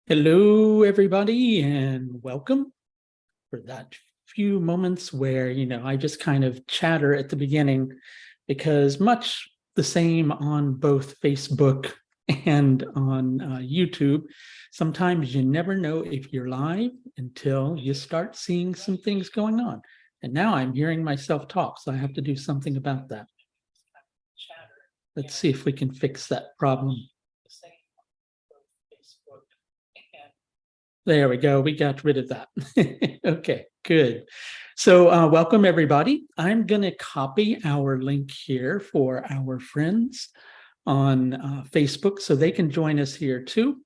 Hello, everybody, and welcome for that few moments where, I just kind of chatter at the beginning because much the same on both Facebook and on YouTube. Sometimes you never know if you're live until you start seeing some things going on. And now I'm hearing myself talk, so I have to do something about that. Let's see if we can fix that problem. There we go. We got rid of that. Okay, good. So welcome, everybody. I'm going to copy our link here for our friends on Facebook so they can join us here too,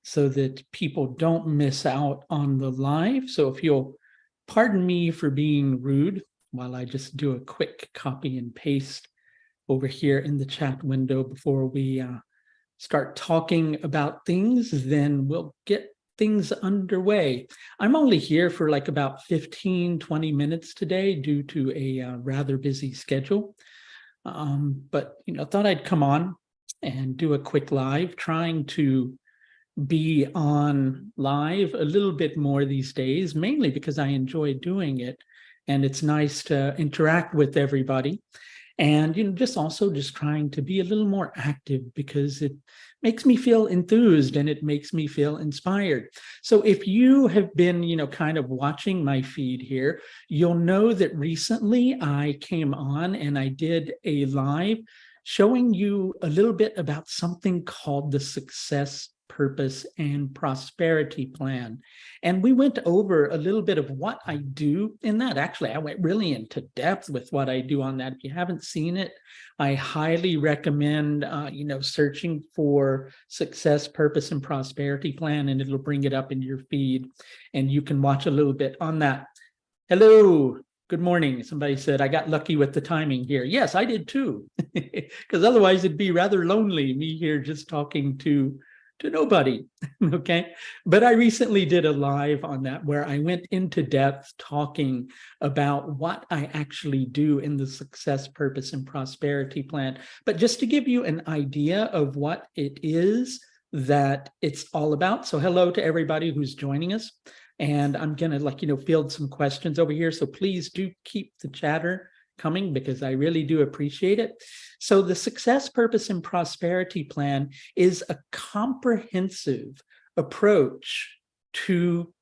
so that people don't miss out on the live. So if you'll pardon me for being rude while I just do a quick copy and paste over here in the chat window before we start talking about things, then we'll get things underway. I'm only here for like about 15-20 minutes today due to a rather busy schedule. But thought I'd come on and do a quick live, trying to be on live a little bit more these days, mainly because I enjoy doing it and it's nice to interact with everybody. And just trying to be a little more active because it makes me feel enthused and it makes me feel inspired. So if you have been kind of watching my feed here, you'll know that recently I came on and I did a live showing you a little bit about something called the Success, Purpose, and Prosperity Plan. And we went over a little bit of what I do in that. Actually, I went really into depth with what I do on that. If you haven't seen it, I highly recommend, searching for Success, Purpose, and Prosperity Plan, and it'll bring it up in your feed, and you can watch a little bit on that. Hello. Good morning. Somebody said, I got lucky with the timing here. Yes, I did too, because otherwise it'd be rather lonely, me here just talking to nobody. Okay. But I recently did a live on that where I went into depth talking about what I actually do in the Success, Purpose, and Prosperity Plan. But just to give you an idea of what it is that it's all about. So hello to everybody who's joining us. And I'm going to field some questions over here. So please do keep the chatter coming because I really do appreciate it. So the Success, Purpose, and Prosperity Plan is a comprehensive approach to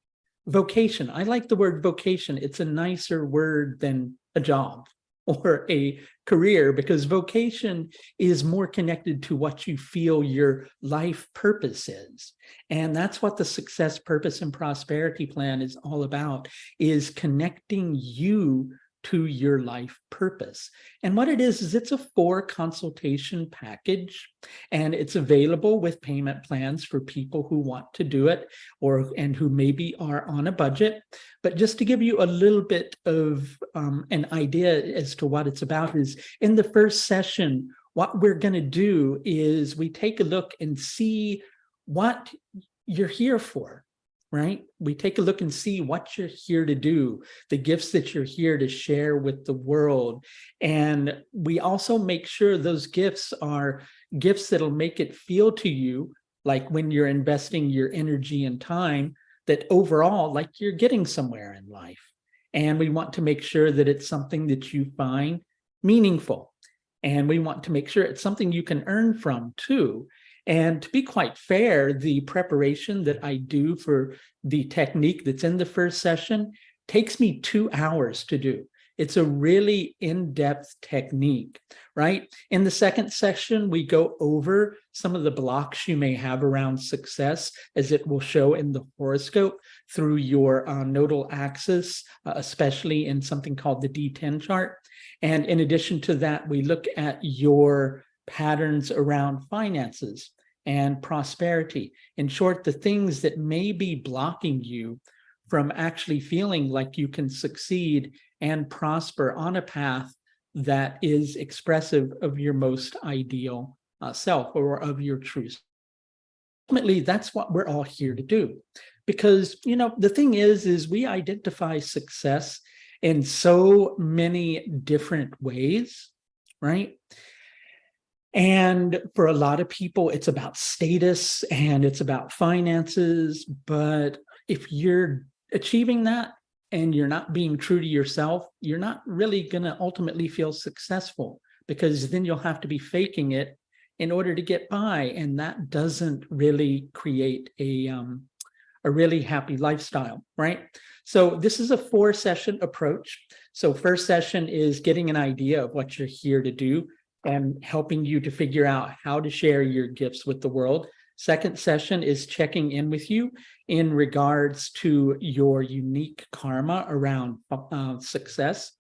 vocation. I like the word vocation. It's a nicer word than a job or a career, because vocation is more connected to what you feel your life purpose is. And that's what the Success, Purpose, and Prosperity Plan is all about, is connecting you to your life purpose. And what it is it's a 4-consultation package, and it's available with payment plans for people who want to do it and who maybe are on a budget. But just to give you a little bit of an idea as to what it's about, is in the first session, what we're going to do is we take a look and see what you're here for. Right? We take a look and see what you're here to do, the gifts that you're here to share with the world. And we also make sure those gifts are gifts that'll make it feel to you like, when you're investing your energy and time, that overall, like you're getting somewhere in life. And we want to make sure that it's something that you find meaningful. And we want to make sure it's something you can earn from too. And to be quite fair, the preparation that I do for the technique that's in the first session takes me 2 hours to do. It's a really in-depth technique, right? In the second session, we go over some of the blocks you may have around success, as it will show in the horoscope through your nodal axis, especially in something called the D10 chart. And in addition to that, we look at your patterns around finances and prosperity. In short, the things that may be blocking you from actually feeling like you can succeed and prosper on a path that is expressive of your most ideal self, or of your truth. Ultimately, that's what we're all here to do. Because, the thing is we identify success in so many different ways, right? And for a lot of people, it's about status and it's about finances. But if you're achieving that and you're not being true to yourself, you're not really going to ultimately feel successful, because then you'll have to be faking it in order to get by. And that doesn't really create a really happy lifestyle, right? So this is a 4-session approach. So first session is getting an idea of what you're here to do and helping you to figure out how to share your gifts with the world. Second session is checking in with you in regards to your unique karma around success.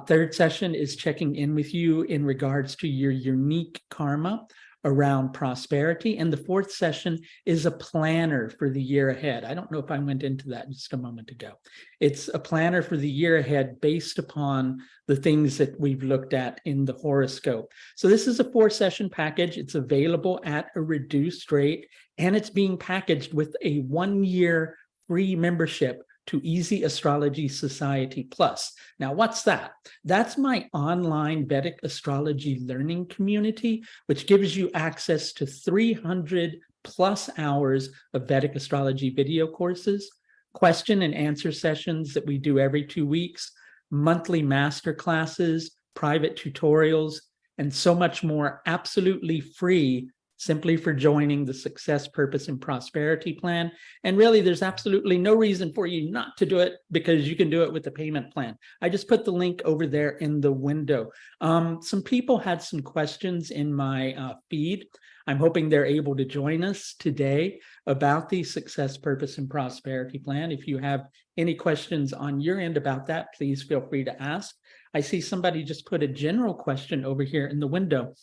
Third session is checking in with you in regards to your unique karma around prosperity. And the fourth session is a planner for the year ahead. I don't know if I went into that just a moment ago. It's a planner for the year ahead based upon the things that we've looked at in the horoscope. So this is a 4-session package. It's available at a reduced rate, and it's being packaged with a 1-year free membership to Easy Astrology Society Plus. Now, what's that? That's my online Vedic astrology learning community, which gives you access to 300 plus hours of Vedic astrology video courses, question and answer sessions that we do every 2 weeks, monthly master classes, private tutorials, and so much more absolutely free, simply for joining the Success, Purpose, and Prosperity Plan. And really, there's absolutely no reason for you not to do it, because you can do it with the payment plan. I just put the link over there in the window. Some people had some questions in my feed. I'm hoping they're able to join us today about the Success, Purpose, and Prosperity Plan. If you have any questions on your end about that, please feel free to ask. I see somebody just put a general question over here in the window.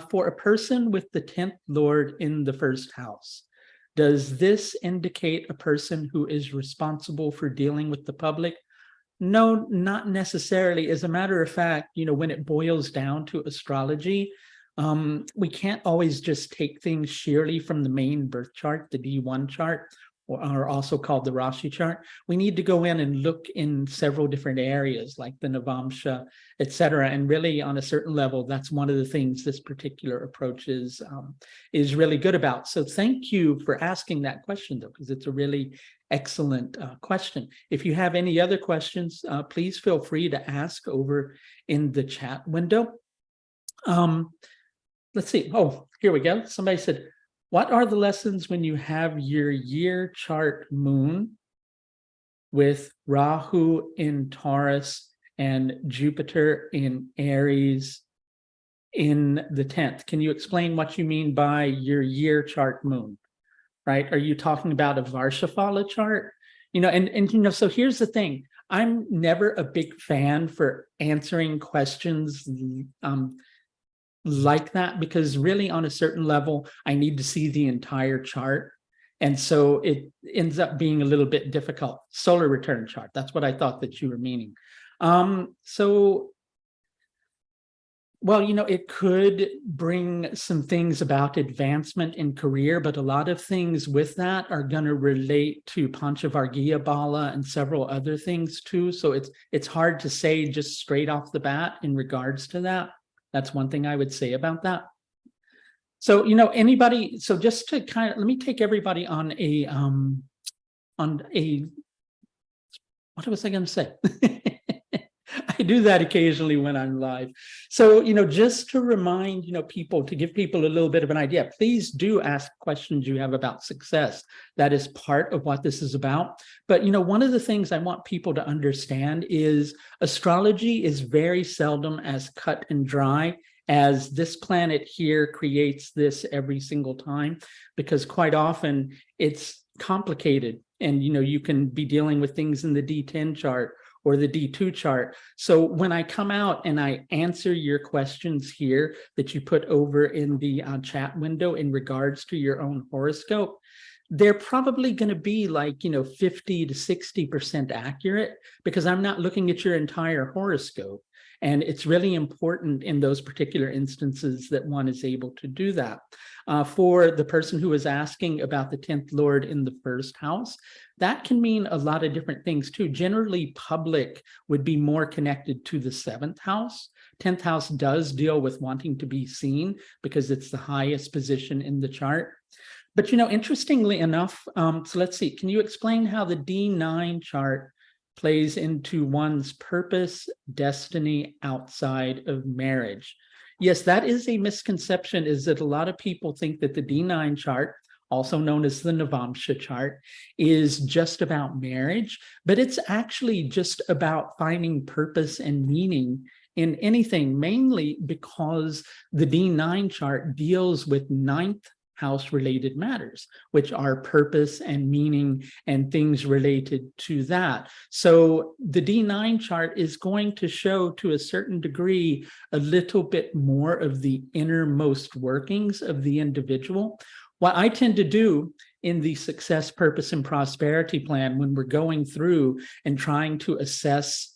For a person with the 10th Lord in the first house, does this indicate a person who is responsible for dealing with the public? No, not necessarily. As a matter of fact, when it boils down to astrology, we can't always just take things sheerly from the main birth chart, the D1 chart, or also called the Rashi chart. We need to go in and look in several different areas like the Navamsha, et cetera. And really, on a certain level, that's one of the things this particular approach is really good about. So thank you for asking that question, though, because it's a really excellent question. If you have any other questions, please feel free to ask over in the chat window. Let's see. Oh, here we go. Somebody said, what are the lessons when you have your year chart moon with Rahu in Taurus and Jupiter in Aries in the 10th? Can you explain what you mean by your year chart moon, right? Are you talking about a Varshafala chart? So here's the thing. I'm never a big fan for answering questions like that, because really on a certain level, I need to see the entire chart. And so it ends up being a little bit difficult. Solar return chart, that's what I thought that you were meaning. It could bring some things about advancement in career, but a lot of things with that are going to relate to Panchavargiya Bala and several other things too. So it's hard to say just straight off the bat in regards to that. That's one thing I would say about that. So, anybody, so just to let me take everybody on a, what was I going to say? I do that occasionally when I'm live. So, just to remind, people, to give people a little bit of an idea, please do ask questions you have about success. That is part of what this is about. But, one of the things I want people to understand is astrology is very seldom as cut and dry as this planet here creates this every single time, because quite often it's complicated. And, you can be dealing with things in the D10 chart or the D2 chart. So when I come out and I answer your questions here that you put over in the chat window in regards to your own horoscope, they're probably going to be like, 50 to 60% accurate, because I'm not looking at your entire horoscope. And it's really important in those particular instances that one is able to do that. For the person who was asking about the 10th Lord in the first house, that can mean a lot of different things too. Generally, public would be more connected to the 7th house. 10th house does deal with wanting to be seen because it's the highest position in the chart. But, interestingly enough, so let's see, can you explain how the D9 chart plays into one's purpose, destiny outside of marriage? Yes, that is a misconception, is that a lot of people think that the D9 chart, also known as the Navamsha chart, is just about marriage, but it's actually just about finding purpose and meaning in anything, mainly because the D9 chart deals with 9th house related matters, which are purpose and meaning and things related to that. So the D9 chart is going to show, to a certain degree, a little bit more of the innermost workings of the individual. What I tend to do in the success, purpose, and prosperity plan, when we're going through and trying to assess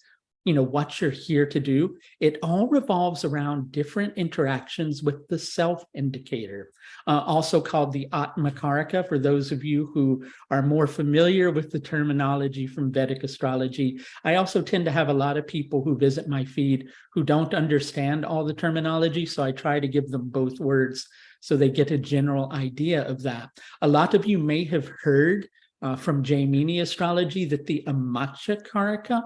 what you're here to do, it all revolves around different interactions with the self indicator, also called the Atmakaraka, for those of you who are more familiar with the terminology from Vedic astrology. I also tend to have a lot of people who visit my feed who don't understand all the terminology, so I try to give them both words so they get a general idea of that. A lot of you may have heard from Jaimini astrology that the Amachakaraka,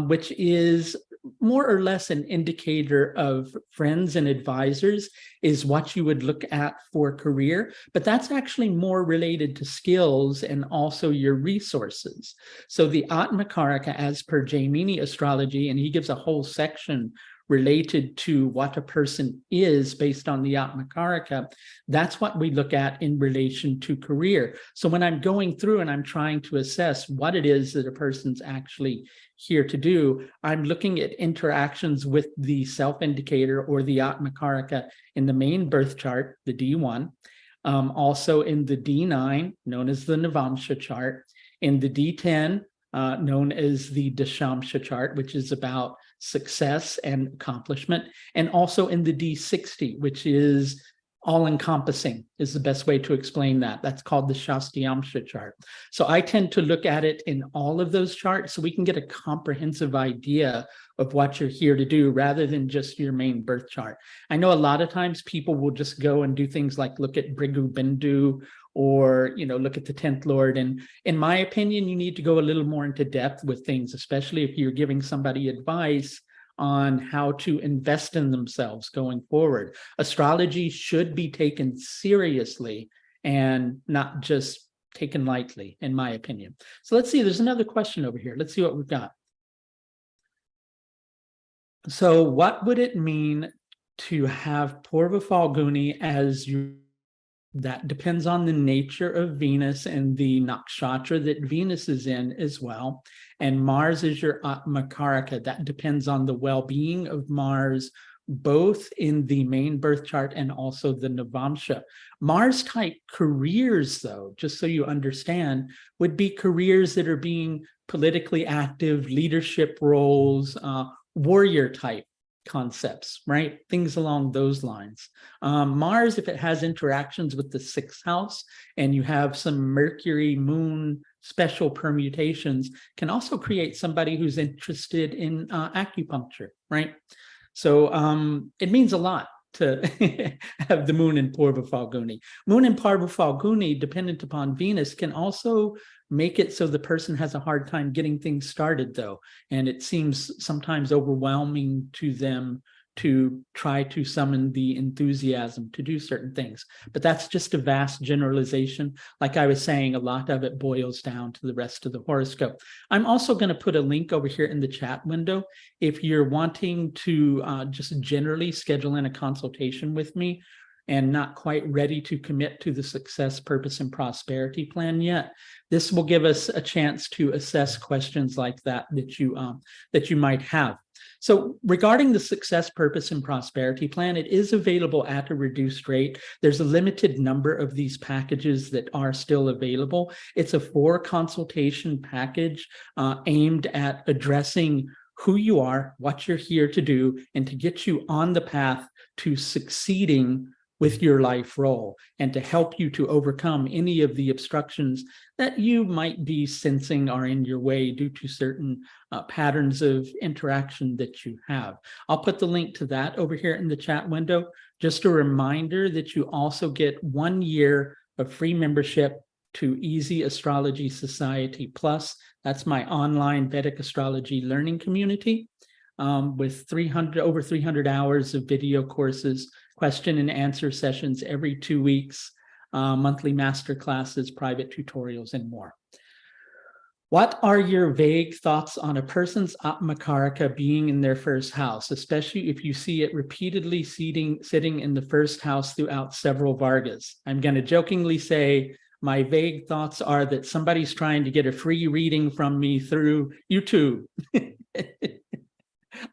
which is more or less an indicator of friends and advisors, is what you would look at for career, but that's actually more related to skills and also your resources. So the Atmakaraka, as per Jaimini astrology, and he gives a whole section related to what a person is based on the Atmakaraka, that's what we look at in relation to career. So when I'm going through and I'm trying to assess what it is that a person's actually here to do, I'm looking at interactions with the self-indicator or the Atmakaraka in the main birth chart, the D1, also in the D9, known as the Navamsha chart, in the D10, known as the Dashamsha chart, which is about success and accomplishment, and also in the D60, which is all-encompassing, is the best way to explain that. That's called the Shastyamsha chart. So I tend to look at it in all of those charts so we can get a comprehensive idea of what you're here to do rather than just your main birth chart. I know a lot of times people will just go and do things like look at Brigu Bindu or look at the 10th Lord. And in my opinion, you need to go a little more into depth with things, especially if you're giving somebody advice on how to invest in themselves going forward. Astrology should be taken seriously and not just taken lightly, in my opinion. So let's see, there's another question over here. Let's see what we've got. So what would it mean to have Purva Falguni as you? That depends on the nature of Venus and the nakshatra that Venus is in as well. And Mars is your Atmakaraka. That depends on the well-being of Mars, both in the main birth chart and also the Navamsha. Mars type careers, though, just so you understand, would be careers that are being politically active, leadership roles, warrior type concepts, right? Things along those lines. Mars, if it has interactions with the 6th house and you have some Mercury, Moon special permutations, can also create somebody who's interested in acupuncture, right? So it means a lot to have the Moon in Purva Falguni. Moon in Purva Falguni, dependent upon Venus, can also make it so the person has a hard time getting things started, though. And it seems sometimes overwhelming to them to try to summon the enthusiasm to do certain things. But that's just a vast generalization. Like I was saying, a lot of it boils down to the rest of the horoscope. I'm also going to put a link over here in the chat window. If you're wanting to just generally schedule in a consultation with me and not quite ready to commit to the success, purpose, and prosperity plan yet, this will give us a chance to assess questions like that you might have. So regarding the success, purpose, and prosperity plan, it is available at a reduced rate. There's a limited number of these packages that are still available. It's a 4-consultation package aimed at addressing who you are, what you're here to do, and to get you on the path to succeeding with your life role, and to help you to overcome any of the obstructions that you might be sensing are in your way due to certain patterns of interaction that you have. I'll put the link to that over here in the chat window. Just a reminder that you also get 1 year of free membership to Easy Astrology Society Plus. That's my online Vedic astrology learning community with over 300 hours of video courses, question and answer sessions every 2 weeks, monthly master classes, private tutorials, and more. What are your vague thoughts on a person's Atmakaraka being in their first house, especially if you see it repeatedly sitting in the first house throughout several Vargas? I'm going to jokingly say my vague thoughts are that somebody's trying to get a free reading from me through YouTube.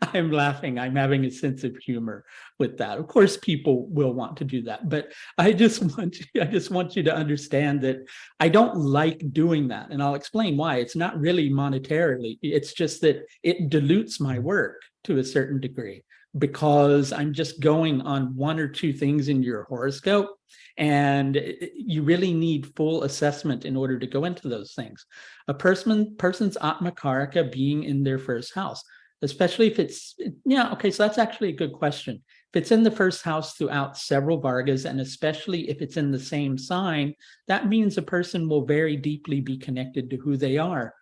I'm laughing. I'm having a sense of humor with that. Of course, people will want to do that, but I just want you to understand that I don't like doing that, and I'll explain why. It's not really monetarily. It's just that it dilutes my work to a certain degree because I'm just going on 1 or 2 things in your horoscope, and you really need full assessment in order to go into those things. A person's Atmakaraka being in their first house, especially if it's, okay, so that's actually a good question. If it's in the first house throughout several Vargas, and especially if it's in the same sign, that means a person will very deeply be connected to who they are,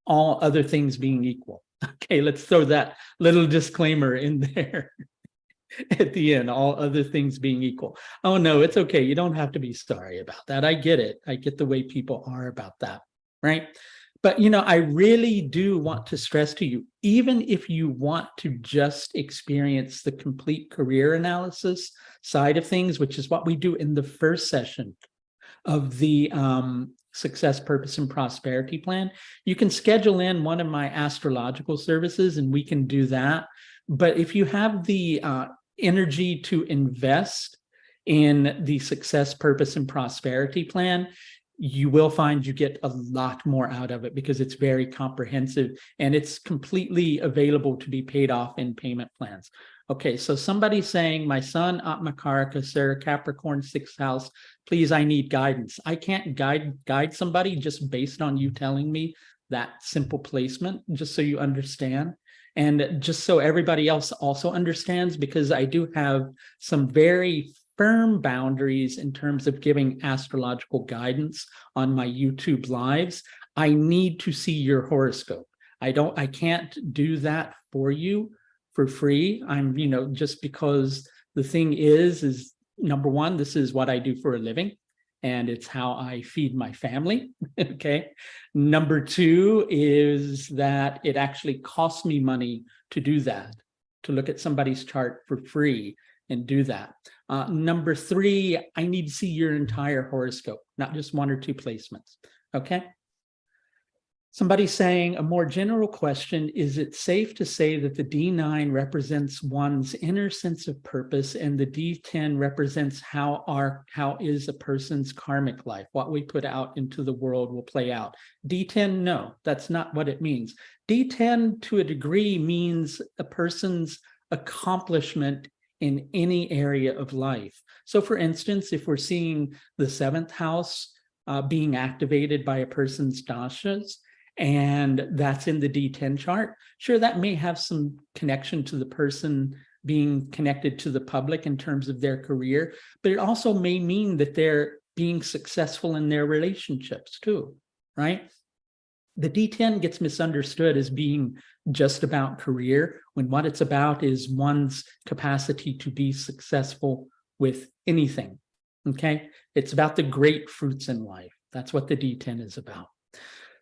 all other things being equal. Okay, let's throw that little disclaimer in there at the end, all other things being equal. Oh, no, it's okay. You don't have to be sorry about that. I get it. I get the way people are about that, right? But, I really do want to stress to you, even if you want to just experience the complete career analysis side of things, which is what we do in the first session of the Success, Purpose, and Prosperity Plan, you can schedule in one of my astrological services and we can do that. But if you have the energy to invest in the Success, Purpose, and Prosperity Plan, you will find you get a lot more out of it because it's very comprehensive and it's completely available to be paid off in payment plans. Okay, so somebody's saying, my son, Atmakaraka, Sir, Capricorn, 6th house, please, I need guidance. I can't guide somebody just based on you telling me that simple placement, just so you understand. And just so everybody else also understands, because I do have some very firm boundaries in terms of giving astrological guidance on my YouTube lives. I need to see your horoscope. I can't do that for you for free. I'm, just because the thing is number one, this is what I do for a living and it's how I feed my family. Okay. Number 2 is that it actually costs me money to do that, to look at somebody's chart for free and do that. Number 3, I need to see your entire horoscope, not just 1 or 2 placements. Okay. Somebody's saying, a more general question, is it safe to say that the D9 represents one's inner sense of purpose and the D10 represents how is a person's karmic life? What we put out into the world will play out. D10, no, that's not what it means. D10 to a degree means a person's accomplishment in any area of life. So for instance, if we're seeing the 7th house being activated by a person's dashas, and that's in the D10 chart, sure, that may have some connection to the person being connected to the public in terms of their career, but it also may mean that they're being successful in their relationships too, right? The D10 gets misunderstood as being just about career, when what it's about is one's capacity to be successful with anything, okay? It's about the great fruits in life. That's what the D10 is about.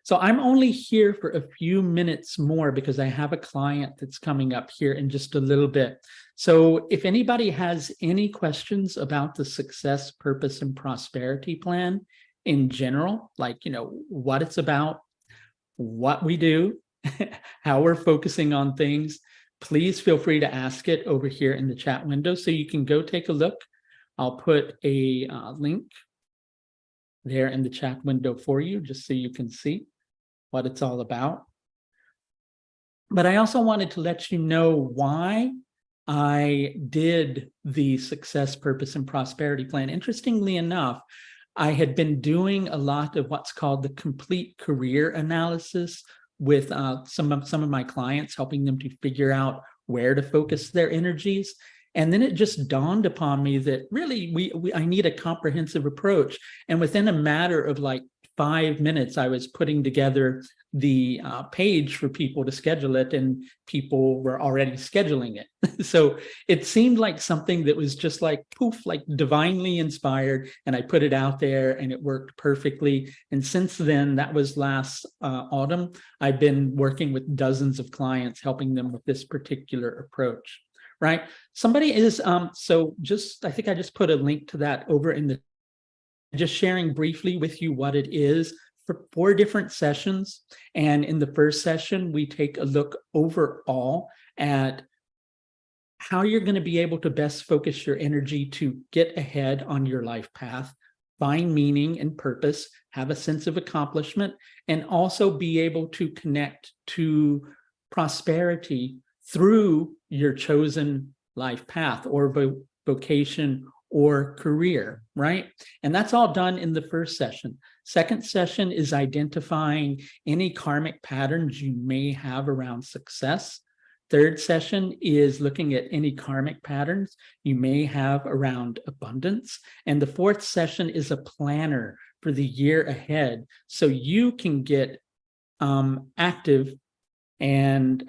So I'm only here for a few minutes more because I have a client that's coming up here in just a little bit. So if anybody has any questions about the Success, Purpose, and Prosperity Plan in general, like, what it's about, what we do, how we're focusing on things, please feel free to ask it over here in the chat window so you can go take a look. I'll put a link there in the chat window for you just so you can see what it's all about. But I also wanted to let you know why I did the Success, Purpose, and Prosperity Plan. Interestingly enough, I had been doing a lot of what's called the complete career analysis with some of my clients, helping them to figure out where to focus their energies. And then it just dawned upon me that really I need a comprehensive approach. And within a matter of like 5 minutes, I was putting together the page for people to schedule it, and people were already scheduling it. So it seemed like something that was just like poof, like divinely inspired, and I put it out there and it worked perfectly. And since then, that was last autumn, I've been working with dozens of clients, helping them with this particular approach, right? Somebody is, so just, I think I just put a link to that over in the, just sharing briefly with you what it is for 4 different sessions. And in the first session, we take a look overall at how you're going to be able to best focus your energy to get ahead on your life path, find meaning and purpose, have a sense of accomplishment, and also be able to connect to prosperity through your chosen life path or vocation or career, right? And that's all done in the first session. Second session is identifying any karmic patterns you may have around success. Third session is looking at any karmic patterns you may have around abundance. And the fourth session is a planner for the year ahead, so you can get active and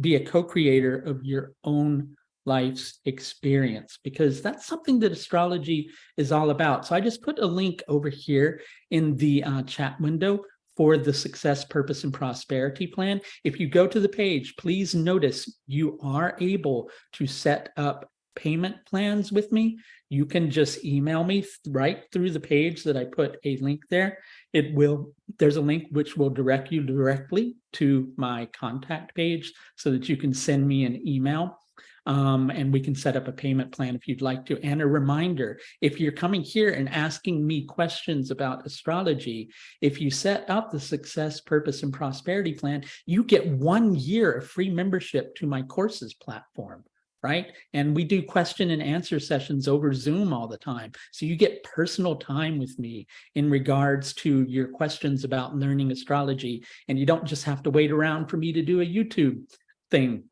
be a co-creator of your own life's experience, because that's something that astrology is all about. So I just put a link over here in the chat window for the Success, Purpose, and Prosperity Plan. If you go to the page, please notice you are able to set up payment plans with me. You can just email me right through the page that I put a link there. There's a link which will direct you directly to my contact page so that you can send me an email. And we can set up a payment plan if you'd like to. And a reminder, if you're coming here and asking me questions about astrology, if you set up the Success, Purpose, and Prosperity Plan, you get 1 year of free membership to my courses platform, right? And we do question and answer sessions over Zoom all the time. So you get personal time with me in regards to your questions about learning astrology. And you don't just have to wait around for me to do a YouTube thing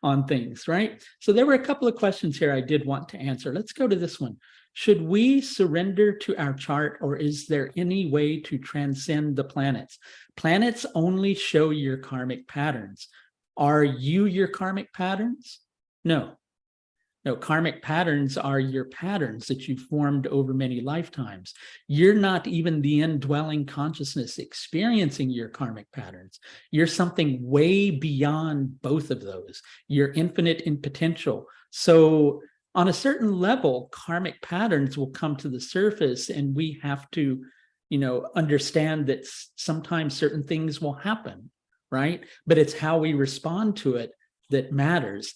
on things, right? So there were a couple of questions here I did want to answer. Let's go to this one. Should we surrender to our chart, or is there any way to transcend the planets? Planets only show your karmic patterns. Are you your karmic patterns? No. No, karmic patterns are your patterns that you formed over many lifetimes. You're not even the indwelling consciousness experiencing your karmic patterns. You're something way beyond both of those. You're infinite in potential. So on a certain level, karmic patterns will come to the surface, and we have to, understand that sometimes certain things will happen, right? But it's how we respond to it that matters.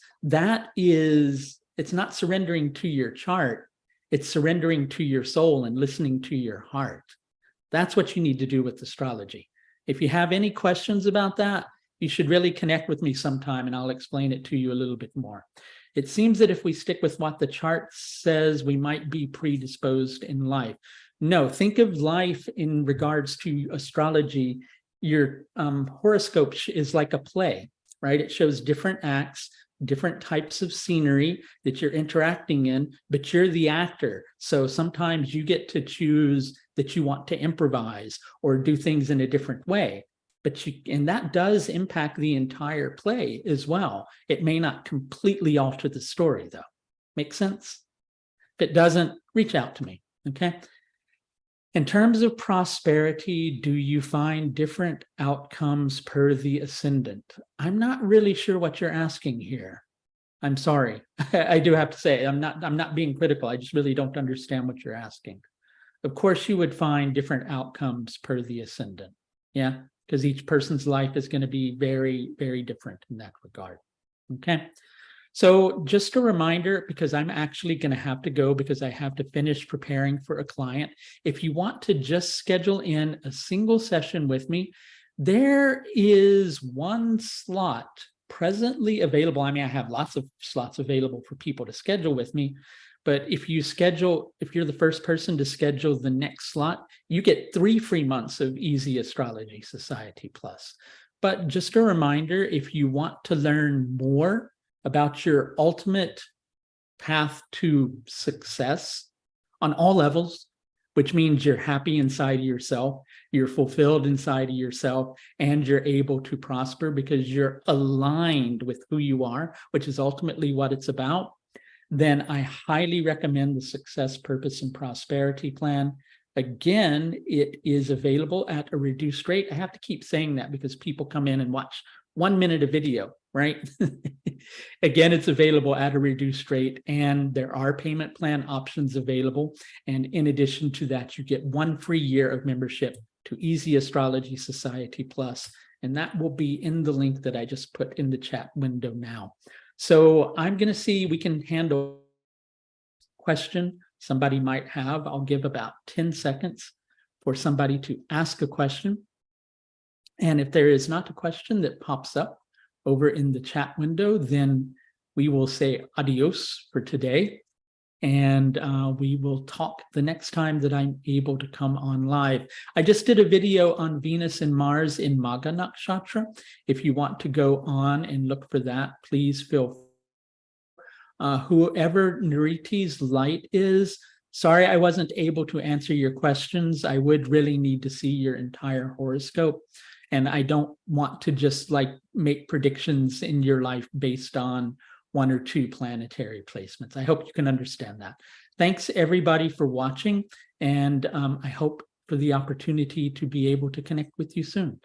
It's not surrendering to your chart, it's surrendering to your soul and listening to your heart. That's what you need to do with astrology. If you have any questions about that, you should really connect with me sometime and I'll explain it to you a little bit more. It seems that if we stick with what the chart says, we might be predisposed in life. No, think of life in regards to astrology. Your horoscope is like a play, right? It shows different acts, different types of scenery that you're interacting in, but you're the actor. So sometimes you get to choose that you want to improvise or do things in a different way. And that does impact the entire play as well. It may not completely alter the story, though. Make sense? If it doesn't, reach out to me, okay? In terms of prosperity, do you find different outcomes per the ascendant? I'm not really sure what you're asking here. I'm sorry. I do have to say, I'm not being critical. I just really don't understand what you're asking. Of course, you would find different outcomes per the ascendant. Yeah, because each person's life is going to be very, very different in that regard. Okay. So just a reminder, because I'm actually going to have to go because I have to finish preparing for a client. If you want to just schedule in a single session with me, There is one slot presently available. I mean, I have lots of slots available for people to schedule with me, but if you're the first person to schedule the next slot, you get 3 free months of Easy Astrology Society Plus. But just a reminder, if you want to learn more about your ultimate path to success on all levels, which means you're happy inside of yourself, you're fulfilled inside of yourself, and you're able to prosper because you're aligned with who you are, which is ultimately what it's about, then I highly recommend the Success, Purpose, and Prosperity Plan. Again, it is available at a reduced rate. I have to keep saying that because people come in and watch 1 minute of video, right? Again, it's available at a reduced rate, and there are payment plan options available. And in addition to that, you get 1 free year of membership to Easy Astrology Society Plus, and that will be in the link that I just put in the chat window now. So I'm going to see, we can handle question somebody might have. I'll give about 10 seconds for somebody to ask a question. And if there is not a question that pops up over in the chat window, then we will say adios for today. And we will talk the next time that I'm able to come on live. I just did a video on Venus and Mars in Magha Nakshatra. If you want to go on and look for that, please feel free. Whoever Nariti's light is, sorry I wasn't able to answer your questions. I would really need to see your entire horoscope. And I don't want to just like make predictions in your life based on 1 or 2 planetary placements. I hope you can understand that. Thanks everybody for watching. And I hope for the opportunity to be able to connect with you soon.